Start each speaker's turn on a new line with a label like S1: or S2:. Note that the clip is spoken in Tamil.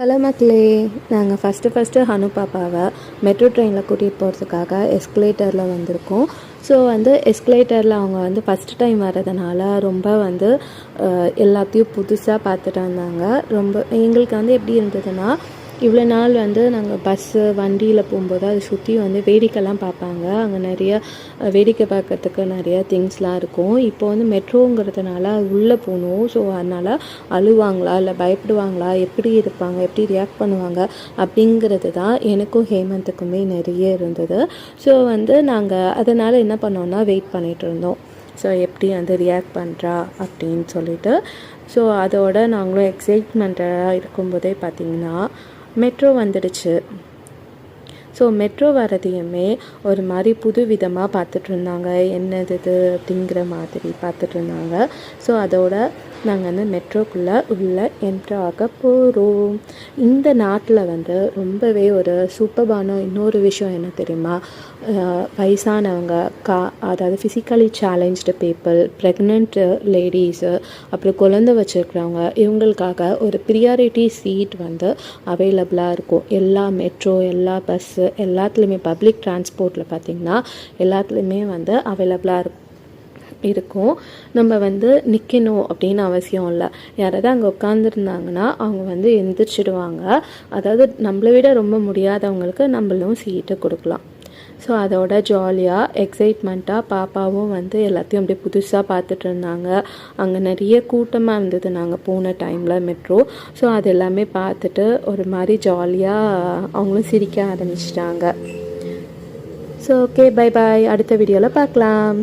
S1: ஹலோ மக்களே, நாங்கள் ஃபஸ்ட்டு ஹனு பாப்பாவை மெட்ரோ ட்ரெயினில் கூட்டிகிட்டு போகிறதுக்காக எஸ்கலேட்டரில் வந்திருக்கோம். ஸோ எஸ்கலேட்டரில் அவங்க ஃபஸ்ட்டு டைம் வர்றதுனால ரொம்ப எல்லாத்தையும் புதுசாக பார்த்துட்டு வந்தாங்க. ரொம்ப எங்களுக்கு எப்படி இருந்ததுன்னா, இவ்வளோ நாள் நாங்கள் பஸ்ஸு வண்டியில் போகும்போது அதை சுற்றி வேடிக்கைலாம் பார்ப்பாங்க. அங்கே நிறைய வேடிக்கை பார்க்கறதுக்கு நிறைய திங்ஸ்லாம் இருக்கும். இப்போ மெட்ரோங்கிறதுனால உள்ளே போகணும். ஸோ அதனால் அழுவாங்களா இல்லை பயப்படுவாங்களா, எப்படி இருப்பாங்க, எப்படி ரியாக்ட் பண்ணுவாங்க அப்படிங்கிறது தான் எனக்கும் ஹேமந்துக்குமே நிறைய இருந்தது. ஸோ நாங்கள் அதனால் என்ன பண்ணோன்னா வெயிட் பண்ணிகிட்டு இருந்தோம். ஸோ எப்படி ரியாக்ட் பண்ணுறா அப்படின்னு சொல்லிட்டு. ஸோ அதோட நாங்களும் எக்ஸைட்மெண்ட்டாக இருக்கும்போதே பார்த்திங்கன்னா மெட்ரோ வந்துடுச்சு. ஸோ மெட்ரோ வரதையுமே ஒரு மாதிரி புது விதமாக பார்த்துட்ருந்தாங்க. என்னது இது அப்படிங்கிற மாதிரி பார்த்துட்ருந்தாங்க. ஸோ அதோட நாங்கள் மெட்ரோக்குள்ளே உள்ளே என்ட்ரு ஆக போகிறோம். இந்த நாட்டில் ரொம்பவே ஒரு சூப்பர்பான இன்னொரு விஷயம் என்ன தெரியுமா, வயசானவங்க அதாவது physically challenged people, pregnant ladies, அப்புறம் குழந்தை வச்சுருக்கிறவங்க, இவங்களுக்காக ஒரு ப்ரியாரிட்டி சீட் அவைலபிளாக இருக்கும். எல்லா மெட்ரோ, எல்லா பஸ்ஸு எல்லாத்துலேயுமே பப்ளிக் டிரான்ஸ்போர்ட்டில் பார்த்திங்கன்னா எல்லாத்துலேயுமே அவைலபிளாக இருக்கும். நம்ம நிற்கணும் அப்படின்னு அவசியம் இல்லை. யாராவது அங்கே உட்காந்துருந்தாங்கன்னா அவங்க எந்திரிச்சிடுவாங்க. அதாவது நம்மளை விட ரொம்ப முடியாதவங்களுக்கு நம்மளும் சீட்டு கொடுக்கலாம். ஸோ அதோட ஜாலியாக எக்ஸைட்மெண்ட்டாக பாப்பாவும் எல்லாத்தையும் அப்படியே புதுசாக பார்த்துட்டு இருந்தாங்க. அங்கே நிறைய கூட்டமாக இருந்தது நாங்கள் போன டைமில் மெட்ரோ. ஸோ அது எல்லாமே பார்த்துட்டு ஒரு மாதிரி ஜாலியாக அவங்களும் சிரிக்க ஆரம்பிச்சிட்டாங்க. ஸோ ஓகே, பை பாய், அடுத்த வீடியோவில் பார்க்கலாம்.